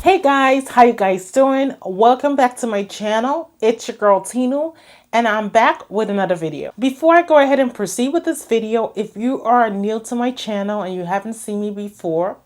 Hey guys, how you guys doing? Welcome back to my channel. It's your girl Tinu and I'm back with another video. Before I go ahead and proceed with this video, if you are new to my channel and you haven't seen me before,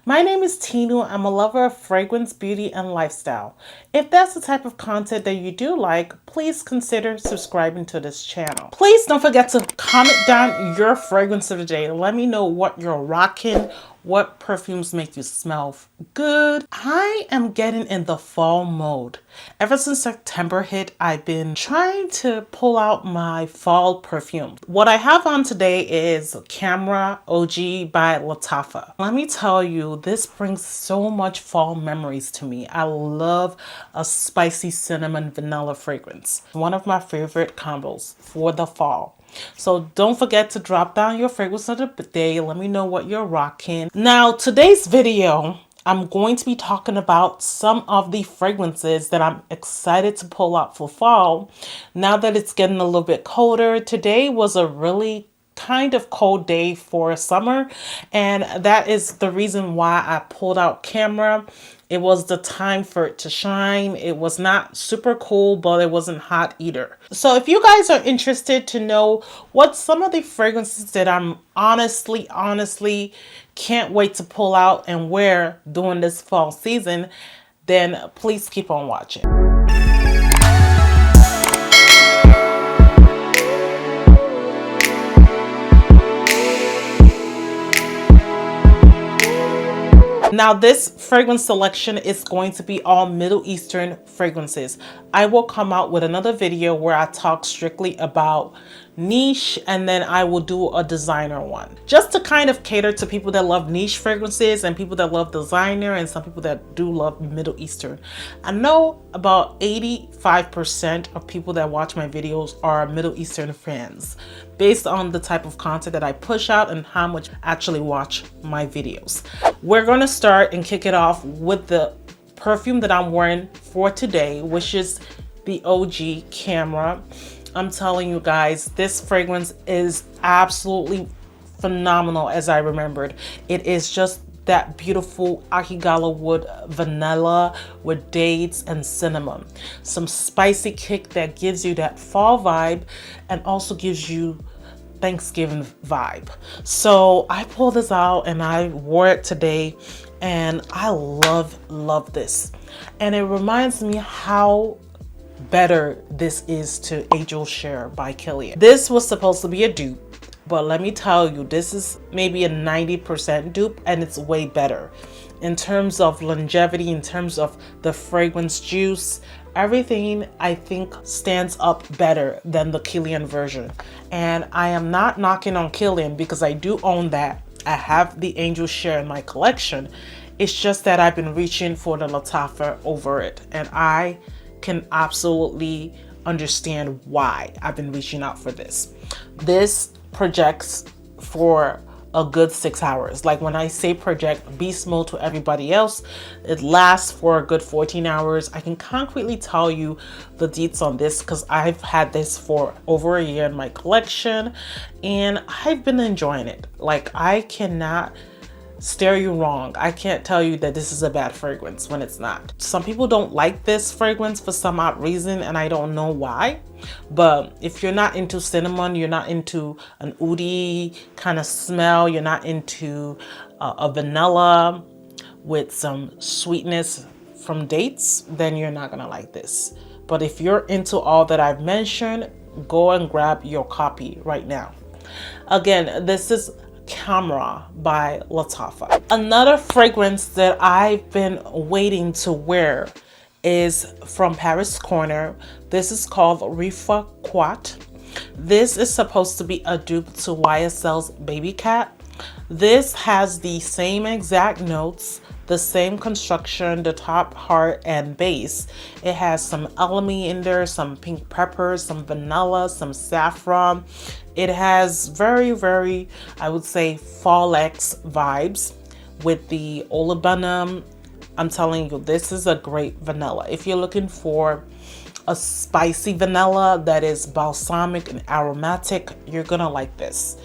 my name is Tinu. I'm a lover of fragrance, beauty, and lifestyle. If that's the type of content that you do like, please consider subscribing to this channel. Please don't forget to comment down your fragrance of the day. Let me know what you're rocking, what perfumes make you smell good. I am getting in the fall mode. Ever since September hit, I've been trying to pull out my fall perfume. What I have on today is Khamrah OG by Lattafa. Let me tell you, this brings so much fall memories to me. I love a spicy cinnamon vanilla fragrance. One of my favorite combos for the fall. So don't forget to drop down your fragrance of the day. Let me know what you're rocking. Now, today's video, I'm going to be talking about some of the fragrances that I'm excited to pull out for fall. Now that it's getting a little bit colder, today was a really kind of cold day for summer, and that is the reason why I pulled out Khamrah. It was the time for it to shine. It was not super cool, but it wasn't hot either. So if you guys are interested to know what some of the fragrances that I'm honestly can't wait to pull out and wear during this fall season, then please keep on watching. Now this fragrance selection is going to be all Middle Eastern fragrances. I will come out with another video where I talk strictly about niche, and then I will do a designer one. Just to kind of cater to people that love niche fragrances and people that love designer and some people that do love Middle Eastern. I know about 85% of people that watch my videos are Middle Eastern fans, based on the type of content that I push out and how much actually watch my videos. We're gonna start and kick it off with the perfume that I'm wearing for today, which is the OG Khamrah. I'm telling you guys, this fragrance is absolutely phenomenal as I remembered. It is just that beautiful Akigala wood vanilla with dates and cinnamon. Some spicy kick that gives you that fall vibe and also gives you Thanksgiving vibe. So I pulled this out and I wore it today and I love this. And it reminds me how better this is to Angel Share by Kilian. This was supposed to be a dupe, but let me tell you, this is maybe a 90% dupe and it's way better. In terms of longevity, in terms of the fragrance juice, everything I think stands up better than the Kilian version. And I am not knocking on Kilian because I do own that. I have the Angel Share in my collection. It's just that I've been reaching for the Lattafa over it, and I can absolutely understand why I've been reaching out for this. This projects for a good 6 hours. Like when I say project, beast mode to everybody else, it lasts for a good 14 hours. I can concretely tell you the deets on this because I've had this for over a year in my collection and I've been enjoying it. Like I cannot steer you wrong. I can't tell you that this is a bad fragrance when it's not. Some people don't like this fragrance for some odd reason and I don't know why. But if you're not into cinnamon, you're not into an oudi kind of smell, you're not into a vanilla with some sweetness from dates, then you're not gonna like this. But if you're into all that I've mentioned, go and grab your copy right now. Again, this is Khamrah by Lattafa. Another fragrance that I've been waiting to wear is from Paris Corner. This is called Rifaaqat. This is supposed to be a dupe to YSL's Baby Cat. This has the same exact notes, the same construction, the top, heart, and base. It has some elemi in there, some pink pepper, some vanilla, some saffron. It has very, I would say, fall-X vibes with the olibanum. I'm telling you, this is a great vanilla. If you're looking for a spicy vanilla that is balsamic and aromatic, you're gonna like this.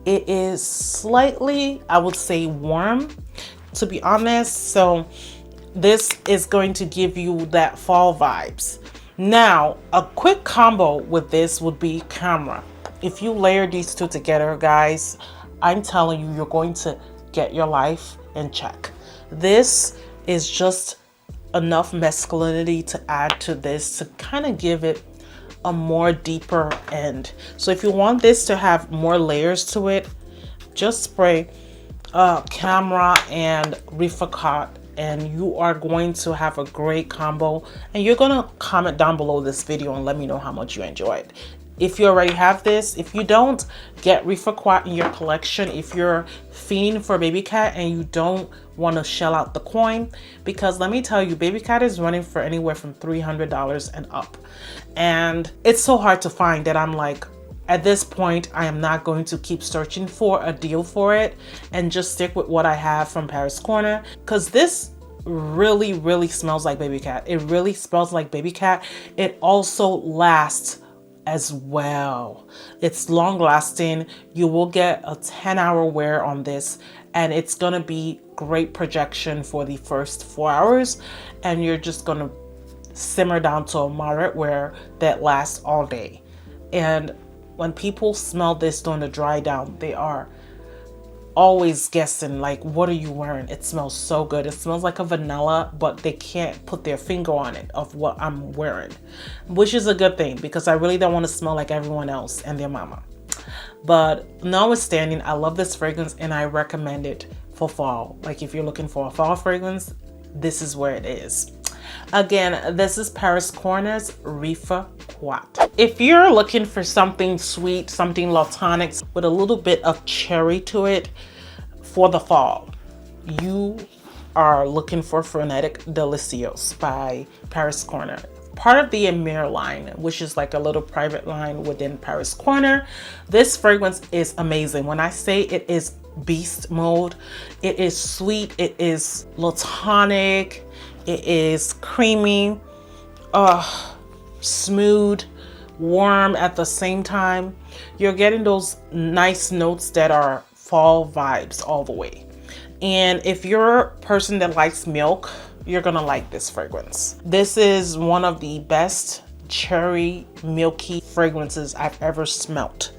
It is slightly, I would say, warm, to be honest. So this is going to give you that fall vibes. Now, a quick combo with this would be Khamrah. If you layer these two together, guys, I'm telling you, you're going to get your life in check. This is just enough masculinity to add to this to kind of give it a more deeper end. So if you want this to have more layers to it, just spray Khamrah and Rifaaqat, and you are going to have a great combo. And you're gonna comment down below this video and let me know how much you enjoyed. If you already have this, if you don't, get Rifaaqat in your collection if you're fiending for baby cat and you don't want to shell out the coin, because let me tell you, baby cat is running for anywhere from $300 and up, and it's so hard to find that I'm like, at this point, I am not going to keep searching for a deal for it and just stick with what I have from Paris Corner, because this really smells like baby cat. It really smells like baby cat. It also lasts as well. It's long lasting. You will get a 10-hour wear on this, and it's gonna be great projection for the first 4 hours, and you're just gonna simmer down to a moderate wear that lasts all day. And when people smell this during the dry down, they are always guessing like, what are you wearing? It smells so good. It smells like a vanilla, but they can't put their finger on it of what I'm wearing, which is a good thing because I really don't want to smell like everyone else and their mama. But notwithstanding, I love this fragrance and I recommend it for fall. Like if you're looking for a fall fragrance, this is where it is. Again, this is Paris Corner's Rifaaqat. If you're looking for something sweet, something latonic with a little bit of cherry to it for the fall, you are looking for Frenetic Delicieuse by Paris Corner. Part of the Allure line, which is like a little private line within Paris Corner. This fragrance is amazing. When I say it is beast mode, it is sweet, it is latonic, it is creamy, smooth, warm at the same time. You're getting those nice notes that are fall vibes all the way. And if you're a person that likes milk, you're gonna like this fragrance. This is one of the best cherry milky fragrances I've ever smelt.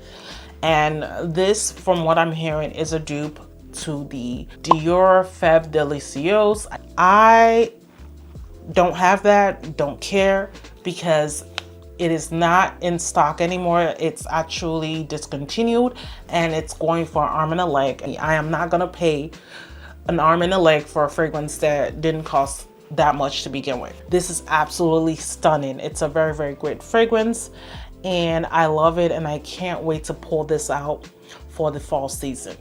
And this, from what I'm hearing, is a dupe to the Dior Feb Delicieuse. I don't have that, don't care, because it is not in stock anymore. It's actually discontinued and it's going for an arm and a leg. I am not gonna pay an arm and a leg for a fragrance that didn't cost that much to begin with. This is absolutely stunning. It's a very great fragrance and I love it, and I can't wait to pull this out for the fall season.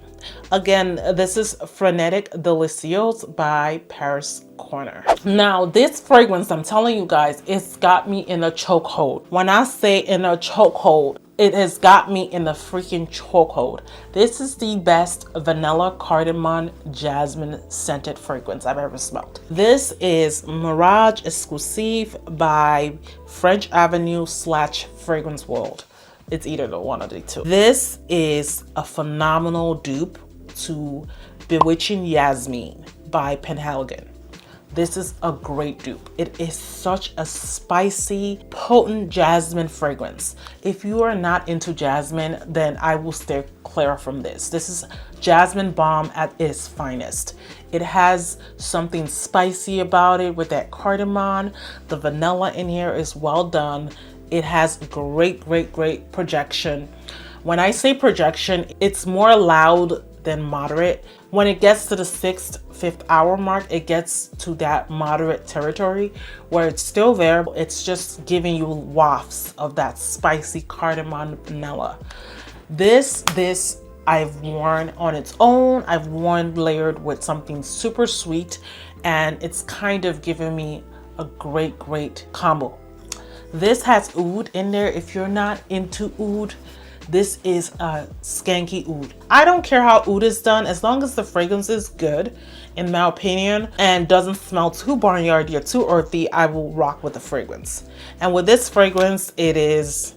Again, this is Frenetic Delicieuse by Paris Corner. Now, this fragrance, I'm telling you guys, it's got me in a chokehold. When I say in a chokehold, it has got me in the freaking chokehold. This is the best vanilla cardamom jasmine scented fragrance I've ever smelled. This is Miraj Exclusif by French Avenue / Fragrance World. It's either the one or the two. This is a phenomenal dupe to Bewitching Yasmin by Penhaligon. This is a great dupe. It is such a spicy, potent jasmine fragrance. If you are not into jasmine, then I will steer clear from this. This is jasmine bomb at its finest. It has something spicy about it with that cardamom. The vanilla in here is well done. It has great projection. When I say projection, it's more loud than moderate. When it gets to the 5th hour mark, it gets to that moderate territory where it's still there. It's just giving you wafts of that spicy cardamom vanilla. This I've worn on its own. I've worn layered with something super sweet, and it's kind of giving me a great combo. This has oud in there. If you're not into oud, this is a skanky oud. I don't care how oud is done, as long as the fragrance is good, in my opinion, and doesn't smell too barnyardy or too earthy, I will rock with the fragrance. And with this fragrance, it is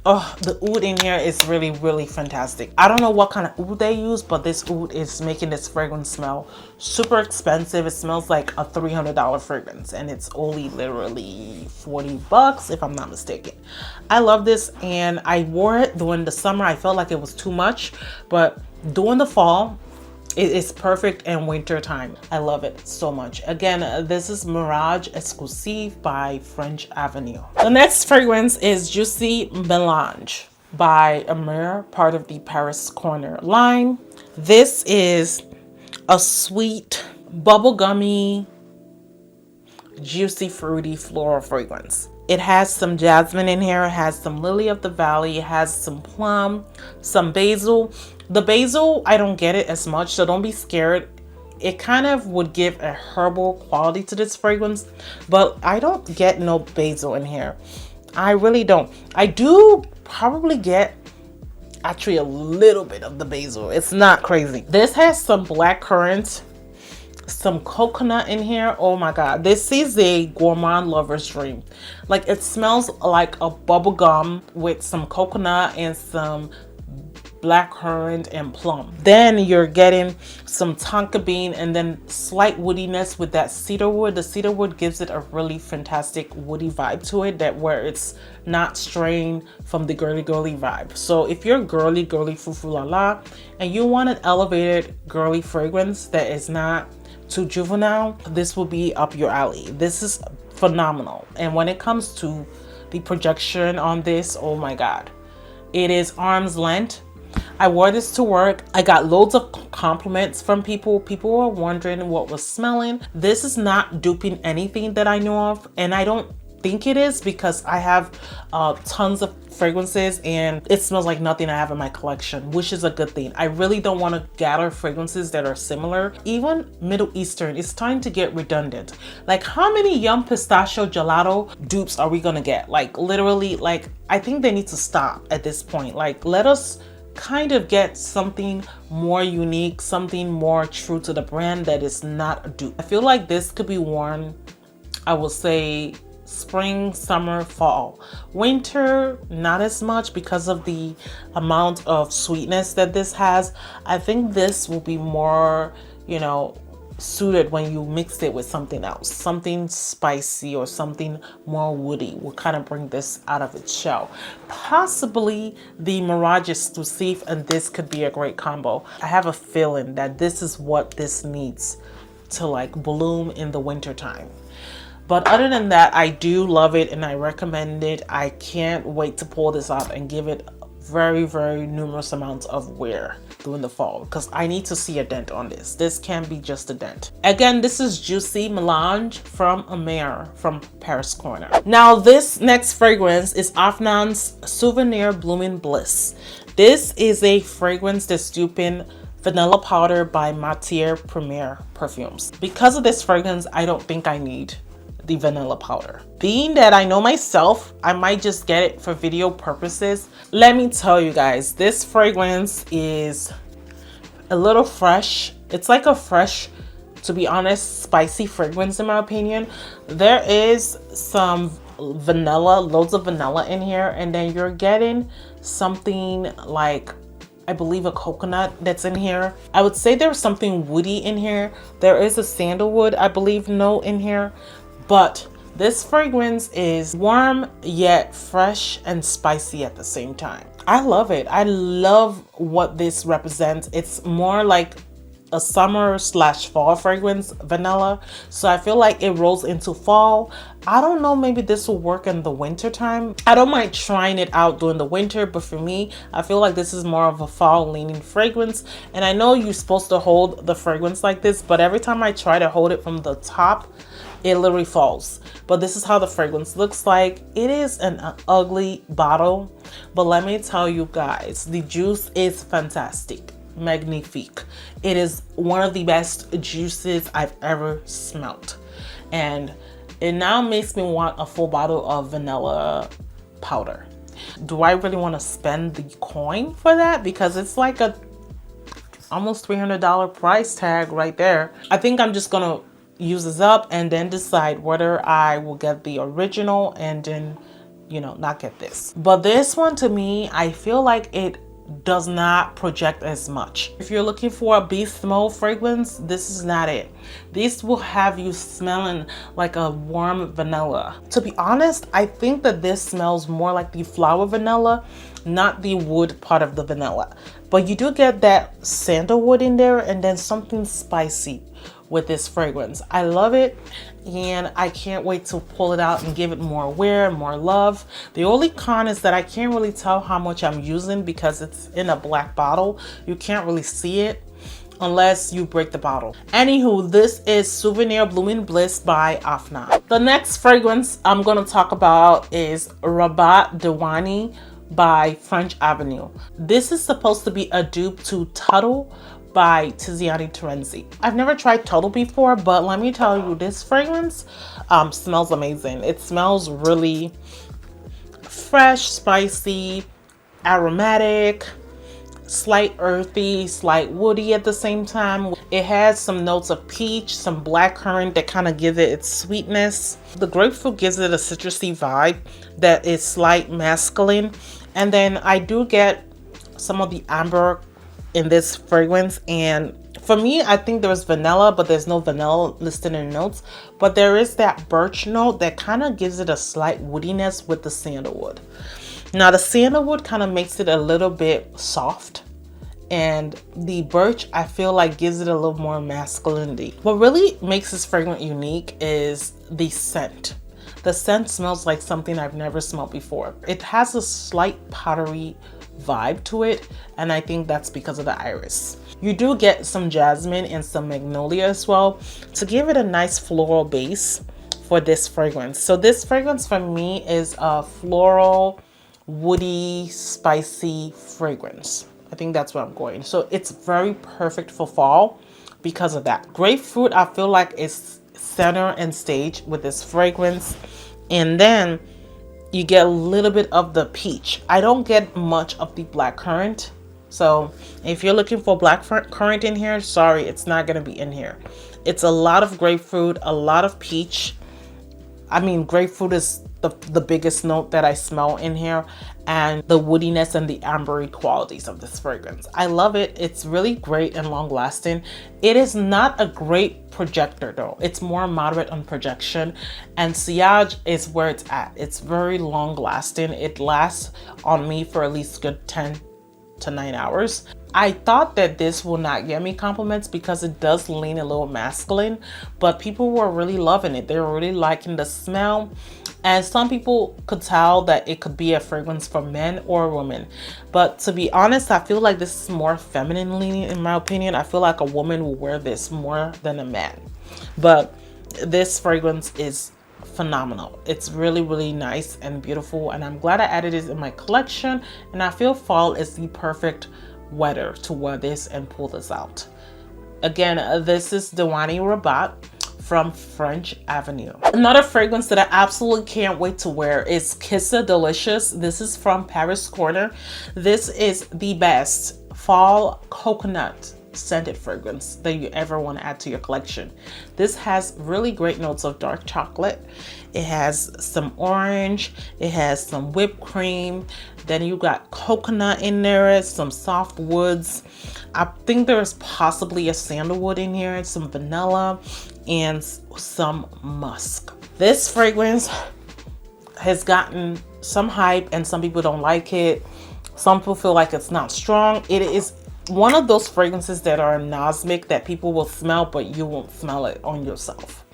Oh, the oud in here is really, really fantastic. I don't know what kind of oud they use, but this oud is making this fragrance smell super expensive. It smells like a $300 fragrance, and it's only literally 40 bucks if I'm not mistaken. I love this, and I wore it during the summer. I felt like it was too much, but during the fall, it is perfect in winter time. I love it so much. Again, this is Miraj Exclusif by French Avenue. The next fragrance is Juicy Melange by Allure, part of the Paris Corner line. This is a sweet, bubblegummy, juicy, fruity floral fragrance. It has some jasmine in here, it has some lily of the valley, it has some plum, some basil. The basil, I don't get it as much, so don't be scared. It kind of would give a herbal quality to this fragrance, but I don't get no basil in here. I really don't. I do probably get actually a little bit of the basil. It's not crazy. This has some black currant, some coconut in here. Oh my god, this is a gourmand lover's dream. Like, it smells like a bubble gum with some coconut and some black currant and plum. Then you're getting some tonka bean and then slight woodiness with that cedar wood. The cedar wood gives it a really fantastic woody vibe to it, that where it's not straying from the girly vibe. So if you're girly foo la la and you want an elevated girly fragrance that is not too juvenile, this will be up your alley. This is phenomenal. And when it comes to the projection on this, oh my god, it is arm's length. I wore this to work. I got loads of compliments from people. People were wondering what was smelling. This is not duping anything that I know of, and I don't think it is, because I have tons of fragrances and it smells like nothing I have in my collection, which is a good thing. I really don't want to gather fragrances that are similar. Even Middle Eastern, it's time to get redundant. Like, how many Yum Pistachio Gelato dupes are we gonna get? Like, literally, like, I think they need to stop at this point. Like, let us kind of get something more unique, something more true to the brand that is not a dupe. I feel like this could be worn, I will say, spring, summer, fall. Winter, not as much because of the amount of sweetness that this has. I think this will be more, you know, suited when you mix it with something else. Something spicy or something more woody will kind of bring this out of its shell. Possibly the Miraj Exclusif and this could be a great combo. I have a feeling that this is what this needs to like bloom in the winter time. But other than that, I do love it and I recommend it. I can't wait to pull this out and give it very, very numerous amounts of wear during the fall, because I need to see a dent on this. This can't be just a dent. Again, this is Juicy Melange from Allure from Paris Corner. Now this next fragrance is Afnan's Souvenir Blooming Bliss. This is a fragrance that's duping Vanilla Powder by Matière Première Perfumes. Because of this fragrance, I don't think I need the vanilla powder. Being that I know myself, I might just get it for video purposes. Let me tell you guys, this fragrance is a little fresh. It's like a fresh, to be honest, spicy fragrance in my opinion. There is some vanilla, loads of vanilla in here, and then you're getting something like, I believe, a coconut that's in here. I would say there's something woody in here. There is a sandalwood, I believe, note in here. But this fragrance is warm yet fresh and spicy at the same time. I love it. I love what this represents. It's more like a summer / fall fragrance, vanilla. So I feel like it rolls into fall. I don't know, maybe this will work in the winter time. I don't mind trying it out during the winter, but for me, I feel like this is more of a fall leaning fragrance. And I know you're supposed to hold the fragrance like this, but every time I try to hold it from the top, it literally falls. But this is how the fragrance looks like. It is an ugly bottle, but let me tell you guys, the juice is fantastic. Magnifique. It is one of the best juices I've ever smelt, and it now makes me want a full bottle of vanilla powder. Do I really want to spend the coin for that? Because it's like a almost $300 price tag right there. I think I'm just gonna use this up and then decide whether I will get the original and then you know, not get this. But this one, to me, I feel like it does not project as much. If you're looking for a beast mode fragrance, this is not it. This will have you smelling like a warm vanilla. To be honest, I think that this smells more like the flower vanilla, not the wood part of the vanilla. But you do get that sandalwood in there and then something spicy with this fragrance. I love it, and I can't wait to pull it out and give it more wear, more love. The only con is that I can't really tell how much I'm using because it's in a black bottle. You can't really see it unless you break the bottle. Anywho, this is Souvenir Blooming Bliss by Afna. The next fragrance I'm gonna talk about is Rabat Diwani by French Avenue. This is supposed to be a dupe to Tuttle by Tiziani Terenzi. I've never tried Tuttle before, but let me tell you, this fragrance smells amazing. It smells really fresh, spicy, aromatic, slight earthy, slight woody at the same time. It has some notes of peach, some blackcurrant that kind of give it its sweetness. The grapefruit gives it a citrusy vibe that is slight masculine. And then I do get some of the amber in this fragrance, and for me, I think there's vanilla, but there's no vanilla listed in notes, but there is that birch note that kind of gives it a slight woodiness with the sandalwood. Now the sandalwood kind of makes it a little bit soft, and the birch I feel like gives it a little more masculinity. What really makes this fragrance unique is the scent. The scent smells like something I've never smelled before. It has a slight powdery vibe to it, and I think that's because of the iris. You do get some jasmine and some magnolia as well to give it a nice floral base for this fragrance. So this fragrance for me is a floral, woody, spicy fragrance. I think that's where I'm going. So it's very perfect for fall because of that. Grapefruit, I feel like is center and stage with this fragrance, and then you get a little bit of the peach. I don't get much of the blackcurrant. So if you're looking for blackcurrant in here, sorry, it's not gonna be in here. It's a lot of grapefruit, a lot of peach. I mean, grapefruit is the biggest note that I smell in here, and the woodiness and the ambery qualities of this fragrance. I love it. It's really great and long lasting. It is not a great projector though. It's more moderate on projection, and sillage is where it's at. It's very long lasting. It lasts on me for at least good 10 to 9 hours. I thought that this will not get me compliments because it does lean a little masculine, but people were really loving it. They were really liking the smell. And some people could tell that it could be a fragrance for men or women. But to be honest, I feel like this is more feminine leaning in my opinion. I feel like a woman will wear this more than a man. But this fragrance is phenomenal. It's really, really nice and beautiful. And I'm glad I added it in my collection. And I feel fall is the perfect weather to wear this and pull this out. Again, this is Diwani Rabat from French Avenue. Another fragrance that I absolutely can't wait to wear is Qissa Delicieuse. This is from Paris Corner. This is the best fall coconut scented fragrance that you ever want to add to your collection. This has really great notes of dark chocolate. It has some orange, it has some whipped cream, then you got coconut in there, some soft woods. I think there's possibly a sandalwood in here, some vanilla, and some musk. This fragrance has gotten some hype and some people don't like it. Some people feel like it's not strong. It is one of those fragrances that are anosmic that people will smell, but you won't smell it on yourself.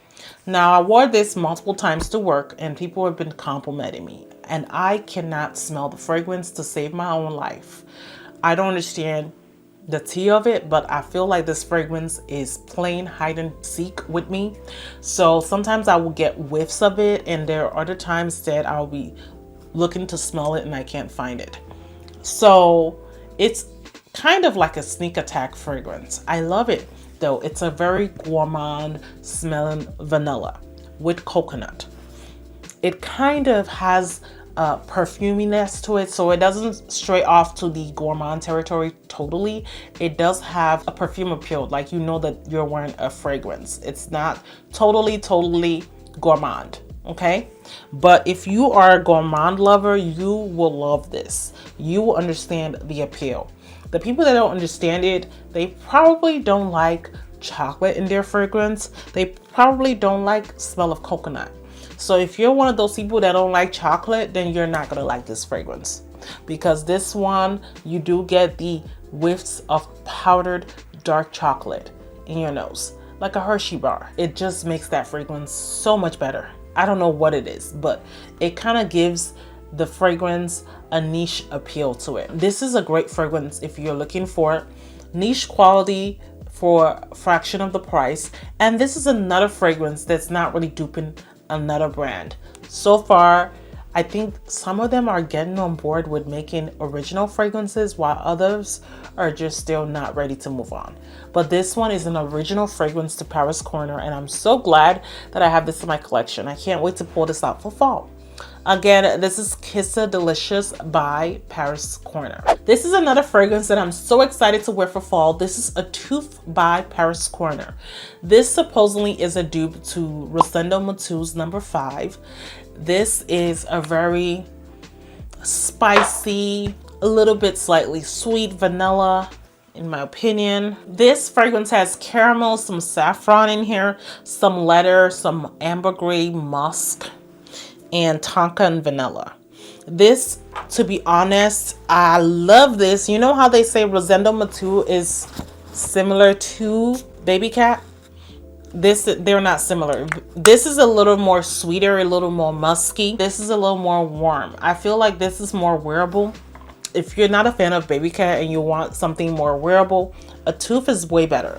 Now, I wore this multiple times to work and people have been complimenting me, and I cannot smell the fragrance to save my own life. I don't understand the tea of it, but I feel like this fragrance is playing hide and seek with me. So sometimes I will get whiffs of it, and there are other times that I'll be looking to smell it and I can't find it. So it's kind of like a sneak attack fragrance. I love it though. It's a very gourmand smelling vanilla with coconut. It kind of has a perfuminess to it, so it doesn't stray off to the gourmand territory totally. It does have a perfume appeal, like you know that you're wearing a fragrance. It's not totally gourmand. okay? But if you are a gourmand lover, you will love this. You will understand the appeal. The people that don't understand it, they probably don't like chocolate in their fragrance. They probably don't like smell of coconut. So if you're one of those people that don't like chocolate, then you're not gonna like this fragrance, because this one, you do get the whiffs of powdered dark chocolate in your nose, like a Hershey bar. It just makes that fragrance so much better. I don't know what it is, but it kind of gives the fragrance a niche appeal to it. This is a great fragrance if you're looking for niche quality for a fraction of the price. And this is another fragrance that's not really duping another brand. So far, I think some of them are getting on board with making original fragrances, while others are just still not ready to move on. But this one is an original fragrance to Paris Corner, and I'm so glad that I have this in my collection. I can't wait to pull this out for fall. Again, this is Qissa Delicieuse by Paris Corner. This is another fragrance that I'm so excited to wear for fall. This is Atoof by Paris Corner. This supposedly is a dupe to Rosendo Matou's number 5. This is a very spicy, a little bit slightly sweet vanilla, in my opinion. This fragrance has caramel, some saffron in here, some leather, some ambergris musk, and tonka and vanilla. This, to be honest, I love this. You know how they say Rosendo Matou is similar to Baby Cat? They're not similar. This is a little more sweeter, a little more musky. This is a little more warm. I feel like this is more wearable. If you're not a fan of Baby Cat and you want something more wearable, Atoof is way better.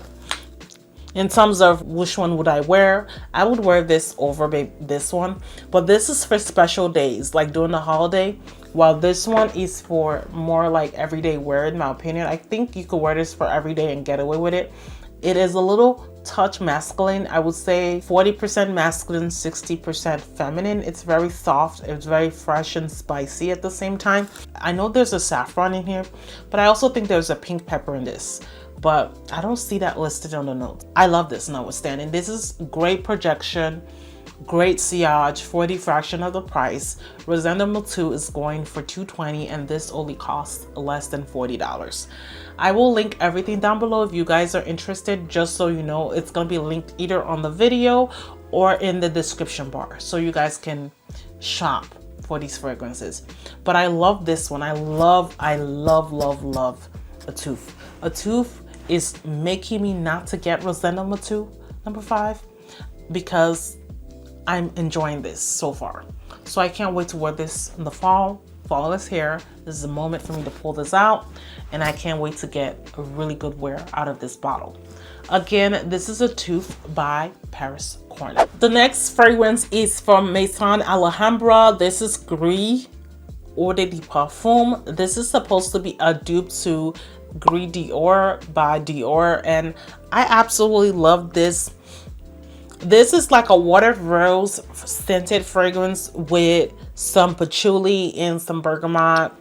In terms of which one would I wear, I would wear this over this one. But this is for special days, like during the holiday, while this one is for more like everyday wear, in my opinion. I think you could wear this for every day and get away with it. It is a little touch masculine. I would say 40% masculine, 60% feminine. It's very soft. It's very fresh and spicy at the same time. I know there's a saffron in here, but I also think there's a pink pepper in this, but I don't see that listed on the notes. I love this notwithstanding. This is great projection, great sillage for the fraction of the price. Rosendo Matou is going for $220 and this only costs less than $40. I will link everything down below if you guys are interested, just so you know. It's going to be linked either on the video or in the description bar, so you guys can shop for these fragrances. But I love this one. I love Atoof. Atoof is making me not to get Rosendo Matou number 5 because I'm enjoying this so far. So I can't wait to wear this in the fall. Fall is here. This is a moment for me to pull this out, and I can't wait to get a really good wear out of this bottle. Again, this is Atoof by Paris Corner. The next fragrance is from Maison Alhambra. This is Grise Eau de Parfum. This is supposed to be a dupe to Gris Dior by Dior, and I absolutely love this. This is like a watered rose scented fragrance with some patchouli and some bergamot,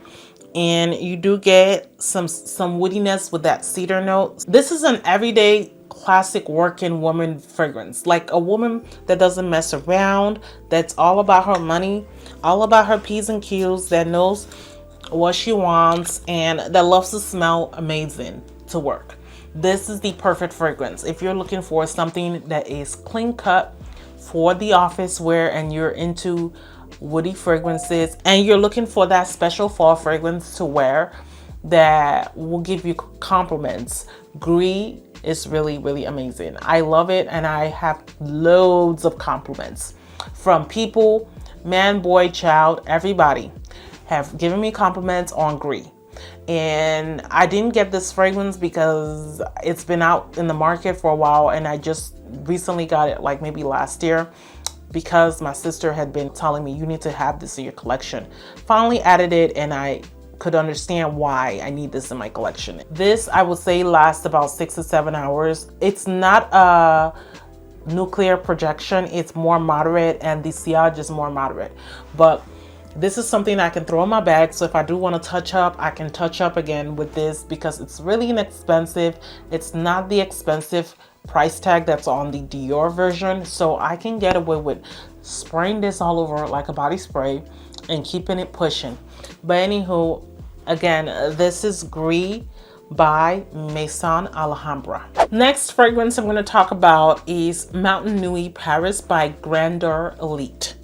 and you do get some woodiness with that cedar note. This is an everyday classic working woman fragrance, like a woman that doesn't mess around, that's all about her money, all about her P's and Q's, that knows what she wants, and that loves to smell amazing to work. This is the perfect fragrance if you're looking for something that is clean cut for the office wear and you're into woody fragrances and you're looking for that special fall fragrance to wear that will give you compliments. Grise is really amazing. I love it, and I have loads of compliments from people, man, boy, child, everybody have given me compliments on Grise. And I didn't get this fragrance because it's been out in the market for a while, and I just recently got it, like maybe last year, because my sister had been telling me you need to have this in your collection. Finally added it, and I could understand why I need this in my collection. This, I would say, lasts about 6 to 7 hours. It's not a nuclear projection, it's more moderate, and the sillage is more moderate, but this is something I can throw in my bag, so if I do want to touch up, I can touch up again with this because it's really inexpensive. It's not the expensive price tag that's on the Dior version, so I can get away with spraying this all over like a body spray and keeping it pushing. But anywho, again, this is Grise by Maison Alhambra. Next fragrance I'm going to talk about is Mountain Nuit Paris by Grandeur Elite.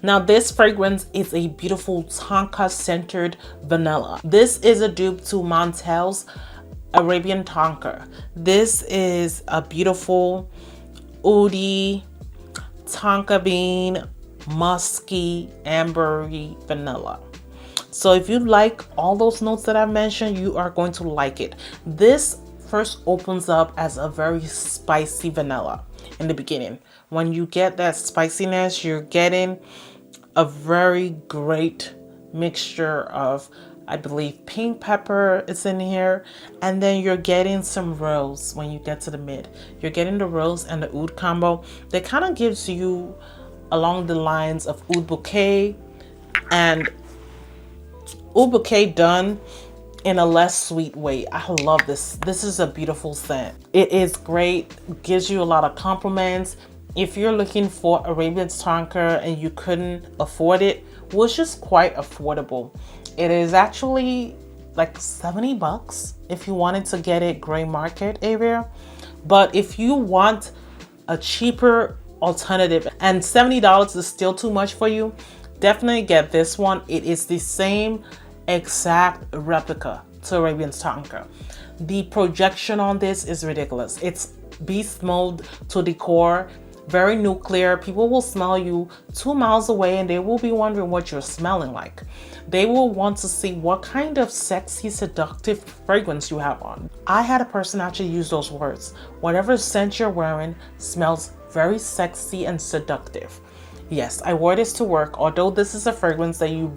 Now this fragrance is a beautiful tonka centered vanilla. This is a dupe to Montel's Arabian Tonka. This is a beautiful oudi, tonka bean, musky, ambery vanilla. So if you like all those notes that I mentioned, you are going to like it. This first opens up as a very spicy vanilla in the beginning. When you get that spiciness, you're getting a very great mixture of, I believe, pink pepper is in here, and then you're getting some rose when you get to the mid. You're getting the rose and the oud combo that kind of gives you along the lines of oud bouquet, and oud bouquet done in a less sweet way. I love this. This is a beautiful scent. It is great, gives you a lot of compliments. If you're looking for Arabian Tonka and you couldn't afford it, which is quite affordable. It is actually like 70 bucks if you wanted to get it gray market area. But if you want a cheaper alternative and $70 is still too much for you, definitely get this one. It is the same exact replica to Arabian Tonka. The projection on this is ridiculous. It's beast mode to decor, very nuclear. People will smell you 2 miles away and they will be wondering what you're smelling like. They will want to see what kind of sexy, seductive fragrance you have on. I had a person actually use those words. Whatever scent you're wearing smells very sexy and seductive. Yes, I wore this to work, although this is a fragrance that you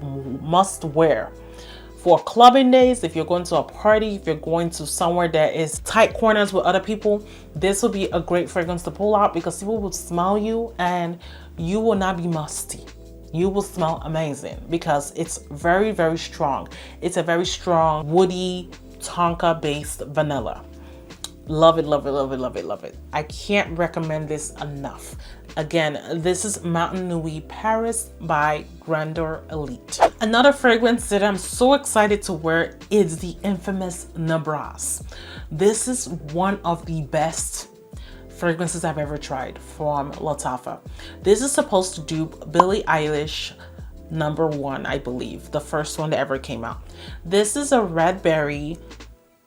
must wear for clubbing days. If you're going to a party, if you're going to somewhere that is tight corners with other people, this will be a great fragrance to pull out because people will smell you and you will not be musty. You will smell amazing because it's very, very strong. It's a very strong woody tonka based vanilla. Love it, love it, love it, love it, love it. I can't recommend this enough. Again, this is Mountain Nuit Paris by Grandeur Elite. Another fragrance that I'm so excited to wear is the infamous Nebras. This is one of the best fragrances I've ever tried from Lattafa. This is supposed to dupe Billie Eilish #1, I believe, the first one that ever came out. This is a red berry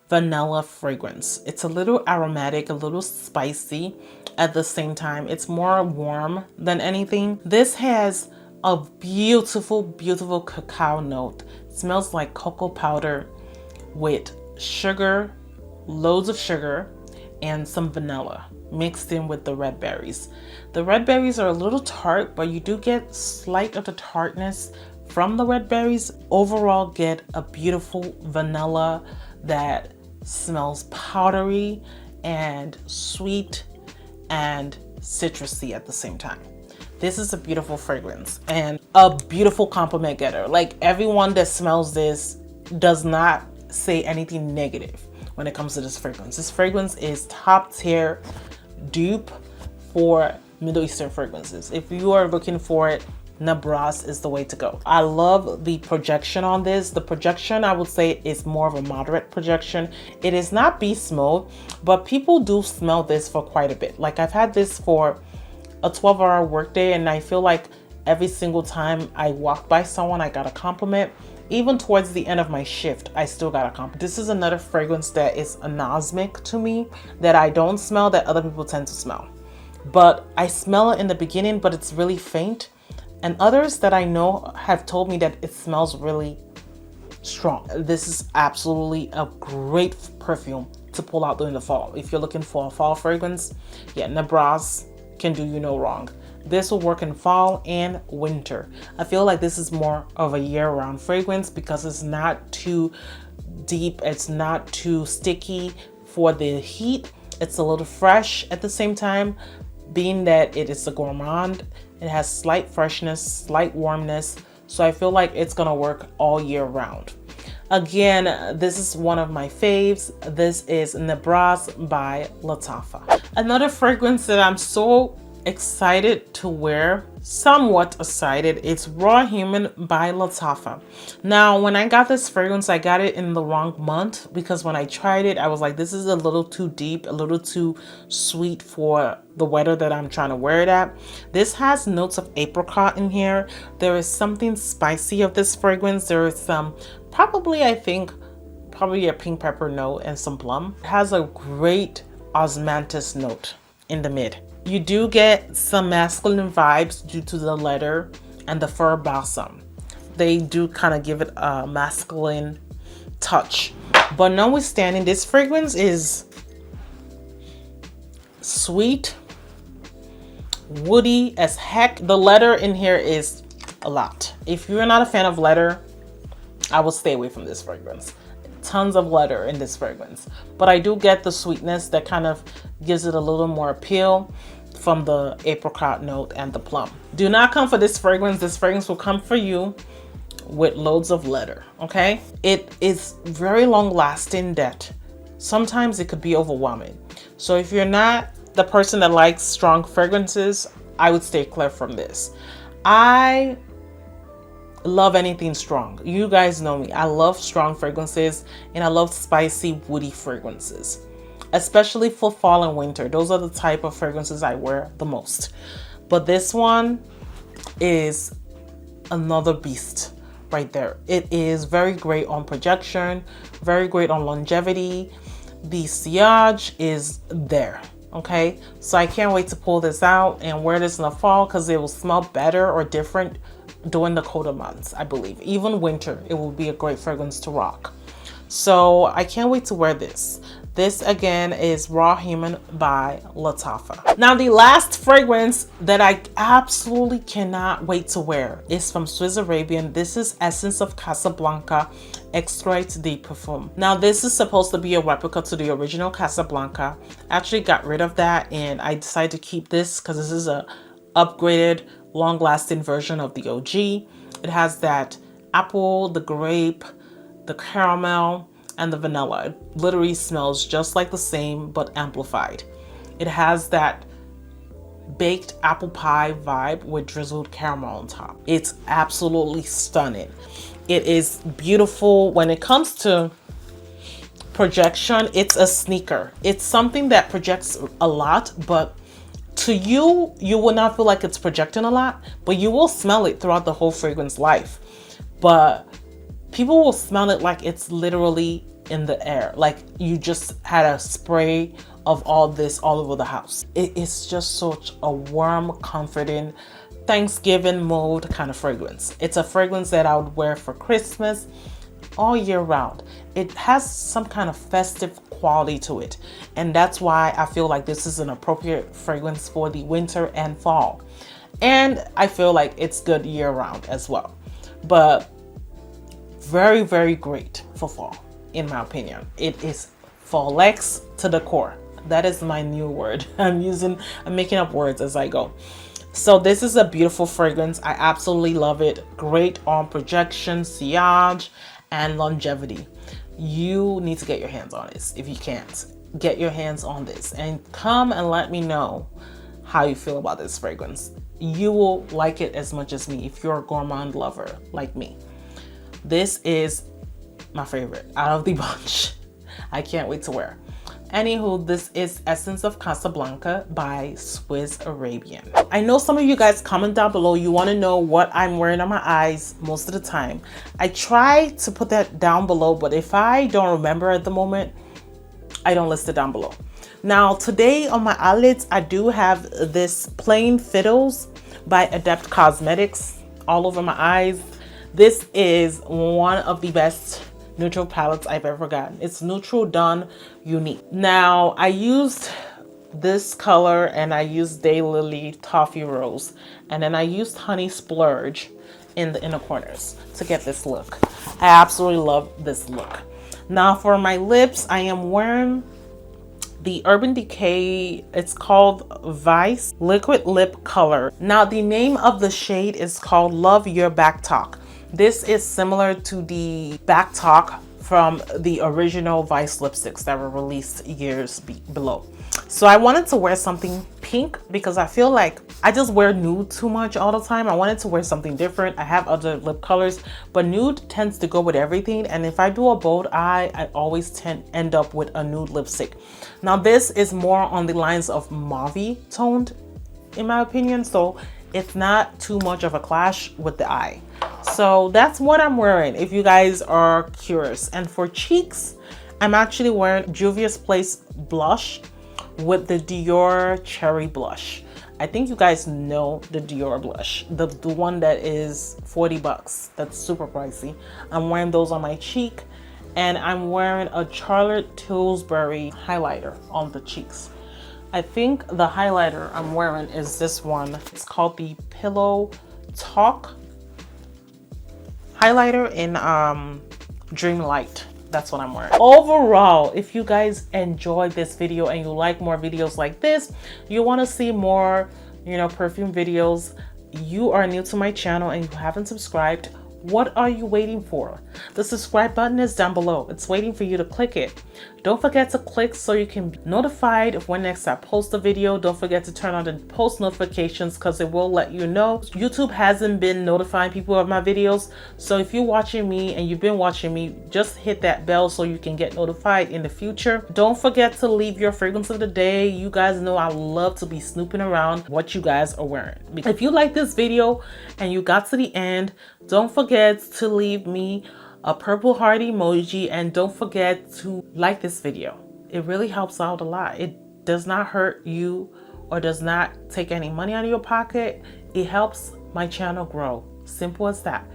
vanilla fragrance. It's a little aromatic, a little spicy at the same time. It's more warm than anything. This has a beautiful, beautiful cacao note. It smells like cocoa powder with sugar, loads of sugar, and some vanilla mixed in with the red berries. The red berries are a little tart, but you do get slight of the tartness from the red berries. Overall, get a beautiful vanilla that smells powdery and sweet and citrusy at the same time. This is a beautiful fragrance and a beautiful compliment getter. Like, everyone that smells this does not say anything negative when it comes to this fragrance. This fragrance is top tier dupe for Middle Eastern fragrances. If you are looking for it, Nebras is the way to go. I love the projection on this. The projection, I would say, is more of a moderate projection. It is not beast mode, but people do smell this for quite a bit. Like, I've had this for a 12-hour workday, and I feel like every single time I walk by someone, I got a compliment. Even towards the end of my shift, I still got a compliment. This is another fragrance that is anosmic to me, that I don't smell, that other people tend to smell. But I smell it in the beginning, but it's really faint. And others that I know have told me that it smells really strong. This is absolutely a great perfume to pull out during the fall. If you're looking for a fall fragrance, yeah, Nebras can do you no wrong. This will work in fall and winter. I feel like this is more of a year-round fragrance because it's not too deep, it's not too sticky for the heat. It's a little fresh at the same time, being that it is a gourmand. It has slight freshness, slight warmness, so I feel like it's gonna work all year round. Again, this is one of my faves. This is Nebras by Lattafa. Another fragrance that I'm so excited to wear, somewhat excited, it's Raw Human by Lattafa. Now, when I got this fragrance, I got it in the wrong month because when I tried it, I was like, this is a little too deep, a little too sweet for the weather that I'm trying to wear it at. This has notes of apricot in here. There is something spicy of this fragrance. There is some, probably I think, probably a pink pepper note and some plum. It has a great osmanthus note in the mid. You do get some masculine vibes due to the leather and the fir balsam. They do kind of give it a masculine touch. But notwithstanding, this fragrance is sweet, woody as heck. The leather in here is a lot. If you're not a fan of leather, I will stay away from this fragrance. Tons of leather in this fragrance, but I do get the sweetness that kind of gives it a little more appeal from the apricot note and the plum. Do not come for this fragrance. This fragrance will come for you with loads of leather, okay? It is very long lasting that sometimes it could be overwhelming. So if you're not the person that likes strong fragrances, I would stay clear from this. I love anything strong. You guys know me. I love strong fragrances and I love spicy, woody fragrances, especially for fall and winter. Those are the type of fragrances I wear the most. But this one is another beast right there. It is very great on projection, very great on longevity. The sillage is there. Okay, so I can't wait to pull this out and wear this in the fall because it will smell better or different during the colder months, I believe. Even winter, it will be a great fragrance to rock. So I can't wait to wear this. This again is Raw Human by Lattafa. Now the last fragrance that I absolutely cannot wait to wear is from Swiss Arabian. This is Essence of Casablanca Extrait de Perfume. Now this is supposed to be a replica to the original Casablanca. I actually got rid of that and I decided to keep this because this is a upgraded, long-lasting version of the OG. It has that apple, the grape, the caramel, and the vanilla. It literally smells just like the same but amplified. It has that baked apple pie vibe with drizzled caramel on top. It's absolutely stunning. It is beautiful. When it comes to projection, it's a sneaker. It's something that projects a lot, but to you, you will not feel like it's projecting a lot, but you will smell it throughout the whole fragrance life. But people will smell it like it's literally in the air, like you just had a spray of all this all over the house. It is just such a warm, comforting, Thanksgiving mode kind of fragrance. It's a fragrance that I would wear for Christmas all year round. It has some kind of festive quality to it, and that's why I feel like this is an appropriate fragrance for the winter and fall. And I feel like it's good year round as well, but very, very great for fall, in my opinion. It is fall-ex to the core. That is my new word. I'm making up words as I go. So this is a beautiful fragrance. I absolutely love it. Great on projection, sillage, and longevity. You need to get your hands on this. If you can't, get your hands on this and come and let me know how you feel about this fragrance. You will like it as much as me if you're a gourmand lover like me. This is my favorite out of the bunch. I can't wait to wear. Anywho, this is Essence of Casablanca by Swiss Arabian. I know some of you guys comment down below, you want to know what I'm wearing on my eyes most of the time. I try to put that down below, but if I don't remember at the moment, I don't list it down below. Now today on my eyelids, I do have this Plain Fiddles by Adept Cosmetics all over my eyes. This is one of the best neutral palettes I've ever gotten. It's neutral done unique. Now I used this color and I used Daylily Toffee Rose, and then I used Honey Splurge in the inner corners to get this look. I absolutely love this look. Now for my lips, I am wearing the Urban Decay, it's called Vice Liquid Lip Color. Now the name of the shade is called Love Your Back Talk. This is similar to the back talk from the original Vice lipsticks that were released years below. So I wanted to wear something pink because I feel like I just wear nude too much all the time. I wanted to wear something different. I have other lip colors, but nude tends to go with everything. And if I do a bold eye, I always end up with a nude lipstick. Now this is more on the lines of mauve toned, in my opinion. So it's not too much of a clash with the eye. So that's what I'm wearing if you guys are curious. And for cheeks, I'm actually wearing Juvia's Place blush with the Dior Cherry blush. I think you guys know the Dior blush, the one that is 40 bucks. That's super pricey. I'm wearing those on my cheek, and I'm wearing a Charlotte Tilbury highlighter on the cheeks. I think the highlighter I'm wearing is this one. It's called the Pillow Talk highlighter in Dream Light. That's what I'm wearing. Overall, if you guys enjoyed this video and you like more videos like this, you want to see more, you know, perfume videos, you are new to my channel and you haven't subscribed, what are you waiting for? The subscribe button is down below. It's waiting for you to click it. Don't forget to click so you can be notified of when next I post a video. Don't forget to turn on the post notifications because it will let you know. YouTube hasn't been notifying people of my videos. So if you're watching me and you've been watching me, just hit that bell so you can get notified in the future. Don't forget to leave your fragrance of the day. You guys know I love to be snooping around what you guys are wearing. If you like this video and you got to the end, don't forget to leave me a purple heart emoji, and don't forget to like this video. It really helps out a lot. It does not hurt you or does not take any money out of your pocket. It helps my channel grow. Simple as that.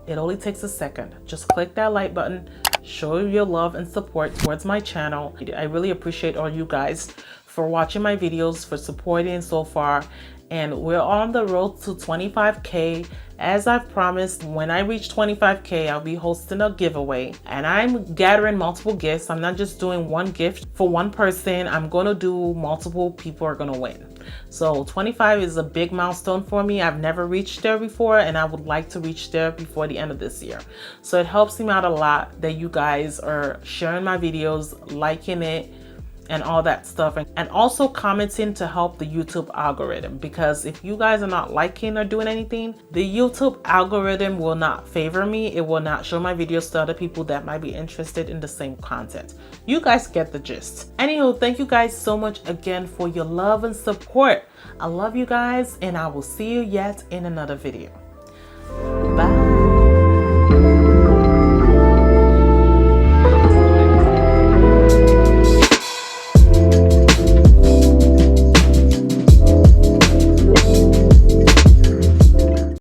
It only takes a second. Just click that like button, show your love and support towards my channel. I really appreciate all you guys for watching my videos, for supporting so far. And we're on the road to 25K. As I've promised, when I reach 25K, I'll be hosting a giveaway. And I'm gathering multiple gifts. I'm not just doing one gift for one person. I'm gonna do multiple people are gonna win. So 25 is a big milestone for me. I've never reached there before, and I would like to reach there before the end of this year. So it helps me out a lot that you guys are sharing my videos, liking it, and all that stuff, and also commenting to help the YouTube algorithm, because if you guys are not liking or doing anything, the YouTube algorithm will not favor me. It will not show my videos to other people that might be interested in the same content. You guys get the gist. Anywho, thank you guys so much again for your love and support. I love you guys, and I will see you yet in another video.